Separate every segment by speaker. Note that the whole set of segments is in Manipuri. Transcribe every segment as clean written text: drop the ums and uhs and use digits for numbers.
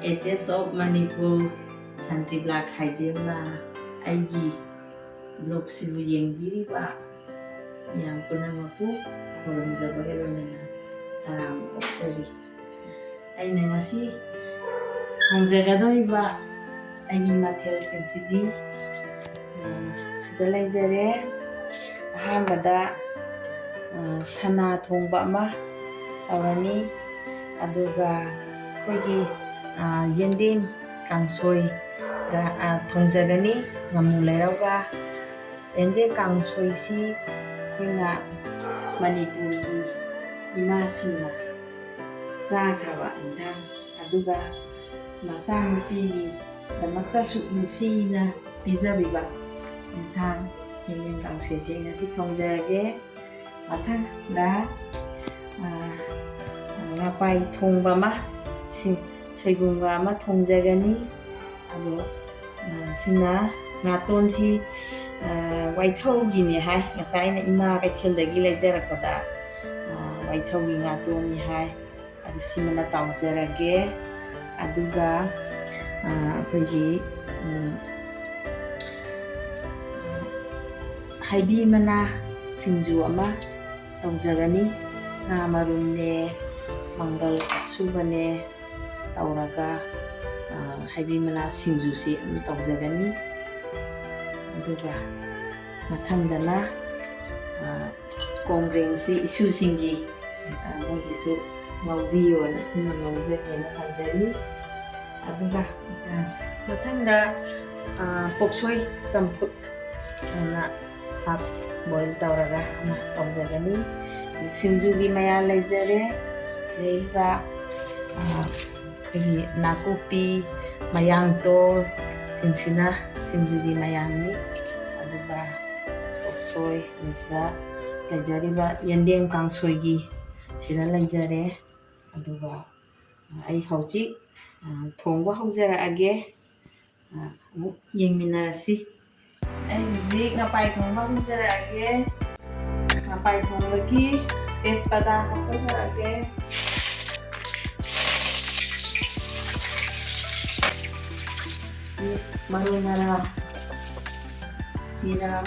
Speaker 1: Attach of Manipur शांतिब्ला खाइदेमना आइगी blog सिबु येंगिरिबा मियाम पुनमकु खोरमजबगे लोनना Taram ओक्सरी आइना ngasi hongjagadoriba aini mathel chingsidi sida laijare ahambada sana thongba ama tawani aduga khoigi yendem kangsoi ga thongjagani ngamnu lairauga yendem kangsoi si khoina manipurgi imasina zakhaba injang aduga masanupi damakta su nusina pijabiba injang yendem kangsoi si ngasi thongjarage mathang da ngapai thongba ma soibunga ama thongjagani ado sina ngaton si waithau gini hai ngasai na ima kaithil dagi laijarakpada waithau gi ngaton ni hai adu simana tawjarage aduga akhoi haibi mana singju ama tawjagani na marumne mangal subane tauraga haibi mana singju si tawjagani aduga mathangdana kongreng si isu singi mogisu maubiyo na sima ngaujage na tawjari aduga mathangda poksoi champut na half boil tauraga na tawjagani singju gi maya laijare leida nakupi mayang to singsina singjugi mayani aduga poksoi nisda laijariba yendem kangsoi gi sida laijare aduga ai hauji thongba haujarage amuk yengminasi ai hauji ngapai thongba haujarage ngapai thongbagi tetpada haujarage maru mara jira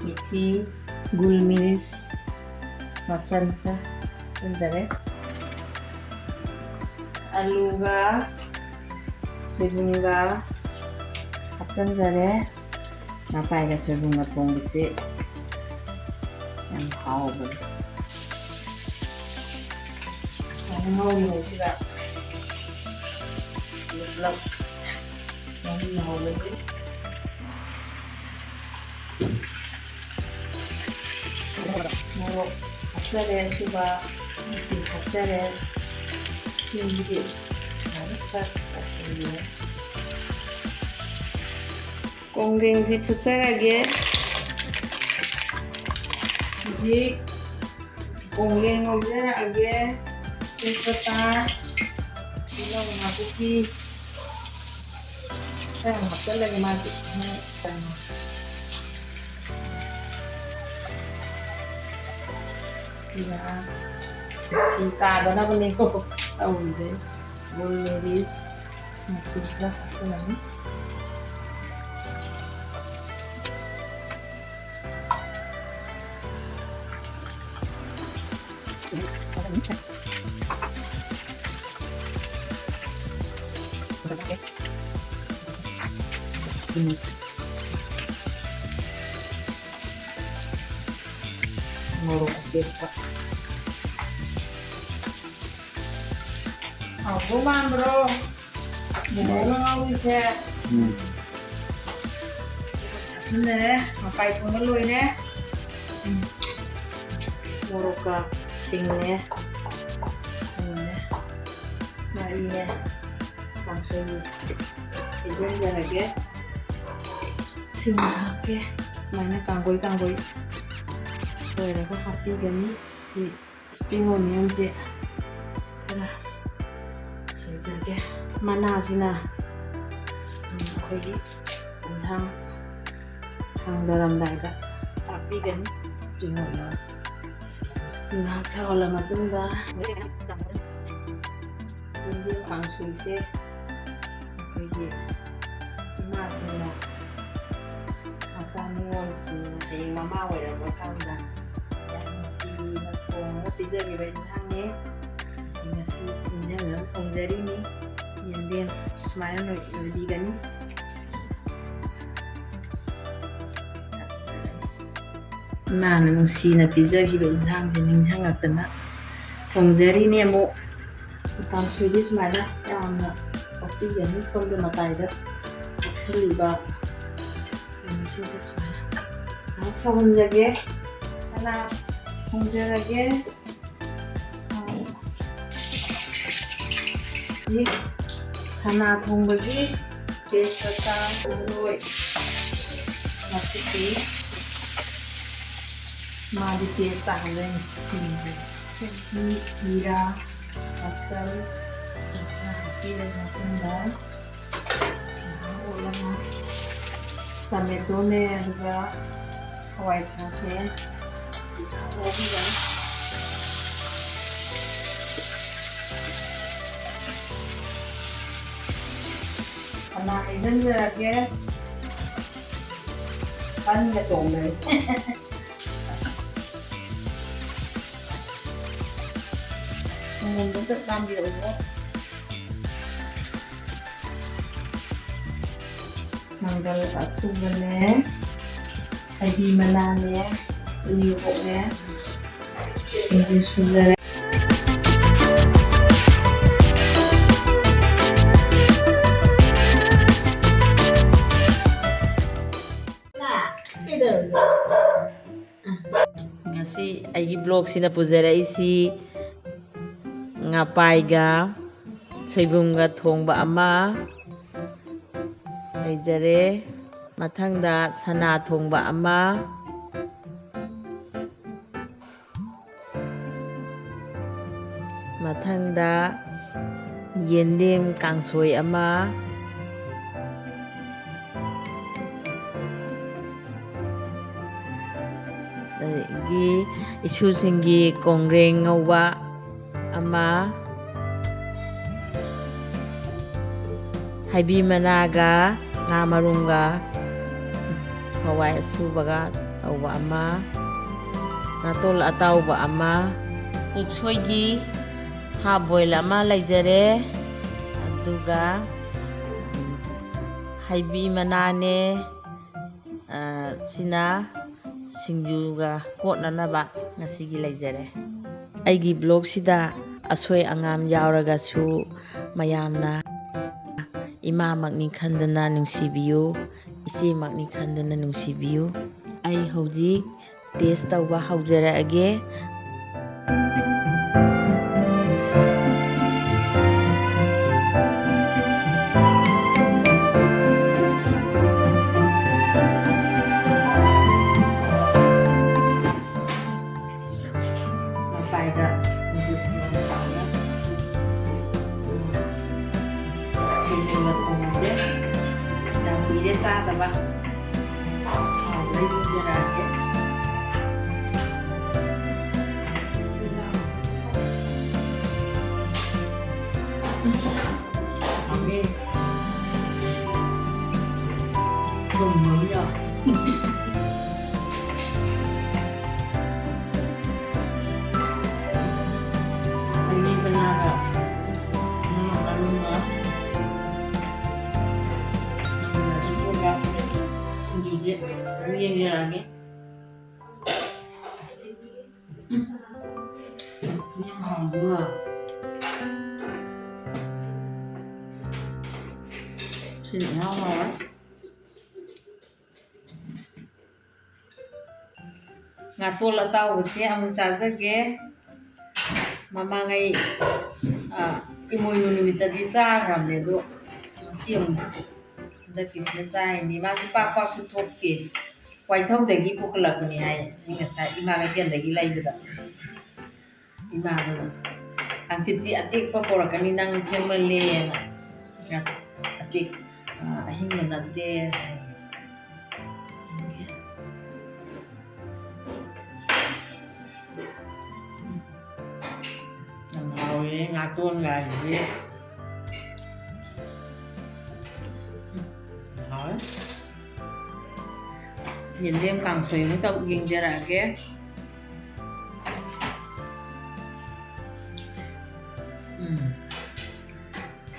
Speaker 1: methi gulmiris macan sendiri aluga soibunga macan jare ngapai ga soibunga thong bise yang hau bu yang mau ni sila lok mau lagi mau acara coba acara ini harus kongreng si pusar lagi jadi kongreng ngobrol lagi kita bilang aku sih saya makan lagi mati ya kita ada apa nih kok tahu deh boleh masuklah apa lagi nguruk besok buman bro buman ngawin siya ini ngapain pun ngeluh ini nguruk ka singnya ini marinya langsung ikan jarage singnya ke mana kanggoi Soalnya aku hati gani si spring onion je, lah, so jadi mana sih nah, aku ini hang dalam daerah, tapi gani spring onion, singa cakap lama tu dah, ꯌꯦꯟꯗꯦꯝ ꯀꯥꯡꯁꯣꯏꯁꯦ ꯑꯩꯈꯣꯏꯒꯤ ꯏꯃꯥꯁꯤꯡꯅ ꯃꯆꯥ ꯅꯤꯉꯣꯜꯁꯤꯡꯅ ꯍꯌꯦꯡ ꯃꯃꯥ ꯑꯣꯏꯔꯛꯄ ꯀꯥꯟꯗ ꯌꯥꯝ ꯅꯨꯡꯁꯤꯅ ꯊꯣꯡꯉꯒ ꯄꯤꯖꯈꯤꯕ ꯏꯟꯁꯥꯡꯅꯤ. ꯉꯁꯤ ꯏꯟꯖꯥꯡ ꯑꯃ ꯊꯣꯡꯖꯔꯤꯅꯤ. ꯌꯦꯟꯗꯦꯝ ꯁꯨꯃꯥꯏꯅ ꯂꯣꯏꯕꯤꯒꯅꯤ. ꯏꯃꯥꯅ ꯅꯨꯡꯁꯤꯅ ꯄꯤꯖꯈꯤꯕ ꯏꯟꯁꯥꯡꯁꯦ ꯅꯤꯡꯁꯤꯡꯉꯛꯇꯅ ꯊꯣꯡꯖꯔꯤꯅꯤ. ꯑꯃꯨꯛ ꯀꯥꯡꯁꯣꯏꯗꯤ ꯁꯨꯃꯥꯏꯅ ꯌꯥꯝꯅ ꯍꯥꯞꯄꯤꯒꯅꯤ. ꯁꯣꯝꯗ ꯃꯇꯥꯏꯗ ꯀꯛꯁꯜꯂꯤꯕ ꯀꯩꯅꯣꯁꯤꯡꯁꯦ ꯁꯨꯃꯥꯏꯅ ꯉꯥꯏꯍꯥꯛ ꯁꯧꯍꯟꯖꯒꯦ. ꯆꯅꯥ ꯊꯣꯡꯖꯔꯒꯦ. ꯆꯅꯥ ꯊꯣꯡꯕꯒꯤ ꯇꯦꯖꯄꯇꯥ, ꯃꯔꯣꯏ ꯃꯁꯤꯗꯤ मादी पेस्ट ताहलें चीनी जीरा मसल हापी लेना ओलना टमेटो ने अदुगा हवाई थाके ओबिगा अना इधन जराके pan cái trộn này mình cũng tự làm điều nữa. Manggal at sugar nè, ID mana nè, liuok nè, ID sugar. Ngasi aigi blog sina puzaraisi ngapaiga soibumga thongba ama leijare. Mathangda sana thongba ama, mathangda yendem kangsoi ama, gi isusingi kongreng ngauba ama, haibi managa nga marunga hawai asubaga tauba ama, natol atauba ama, uksoigi half boil ama leijare. Aduga haibi manane sina singjuga kotnanaba ngasigi leijare. Aigi blog sida asoi angam yauragasu mayamna ima makni khandana nungsibiyu, ise makni khandana nungsibiyu. Ai hojik taste tauba haujarage. Taba lấy ra cái okay dùng mới rồi anh đi bên nào rồi luôn nữa riêng ra cái nhưng hòm vừa xin nhau rồi ngà tua là tao của xe ông cha rất ghé mà ngày imoi nunimita đi ra làm để độ xiêm da kisne sai ni ma pa pa su thok ke kwai thong de gi puklak ni hai ni nga sai ima ga ken de gi lai da ima ba ang chiti atik pa pora kani nang themale na atik ahin na de nang hawi nga ton lai ni ꯌꯦꯟꯗꯦꯝ ꯀꯥꯡꯁꯣꯏ ꯑꯃꯨꯛ ꯌꯦꯡꯖꯔꯛꯑꯒꯦ.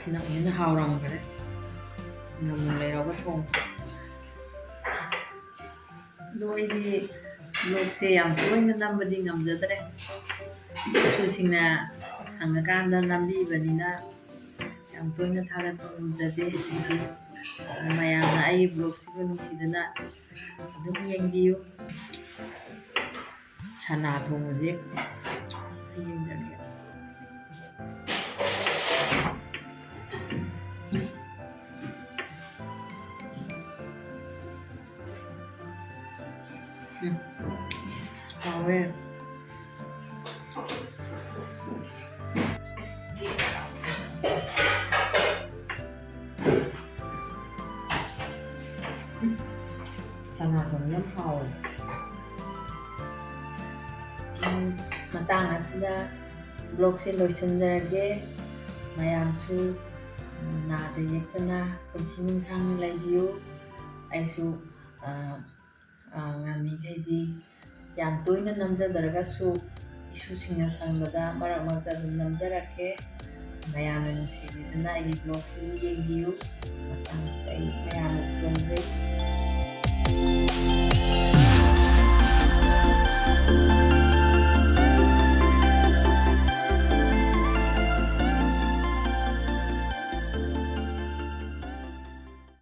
Speaker 1: ꯁꯤꯅ ꯑꯃꯨꯛ ꯍꯥꯎꯔꯝꯈ꯭ꯔꯦ. ꯅꯝꯅ ꯂꯩꯔꯒ ꯊꯣꯡꯕ. ꯑꯗꯣ ꯑꯩꯗꯤ ꯕ꯭ꯂꯣꯛꯁꯦ ꯌꯥꯝ ꯇꯣꯏꯅ ꯅꯝꯕꯗꯤ ꯉꯝꯖꯗ꯭ꯔꯦ. ꯏꯁꯨꯁꯤꯡꯅ ꯁꯪꯉꯀꯥꯟꯗ ꯅꯝꯕꯤꯕꯅꯤꯅ ꯌꯥꯝ ꯇꯣꯏꯅ ꯊꯥꯒꯠꯄ ꯉꯝꯖꯗꯦ. ꯃꯌꯥꯝꯅ ꯑꯩ ꯕ꯭ꯂꯣꯛꯁꯤꯕꯨ ꯅꯨꯡꯁꯤꯗꯅ ꯑꯗꯨꯝ ꯌꯦꯡꯕꯤꯌꯨ. ꯁꯅꯥ ꯊꯣꯡꯕꯁꯦ ꯌꯦꯡꯖꯒꯦ. 하왜 장아찌는 하오. matang asida vlog se loisinjarage. mayamsu nada yekana punsi nungthang laibiyu. Aisu ngami yam toina namjadaragasu isusinga sangbada marak marakta adum namjarake. mayamna nungsibiduna aigi vlog se yengbiyu. matang asida ai mayamna khurumjai.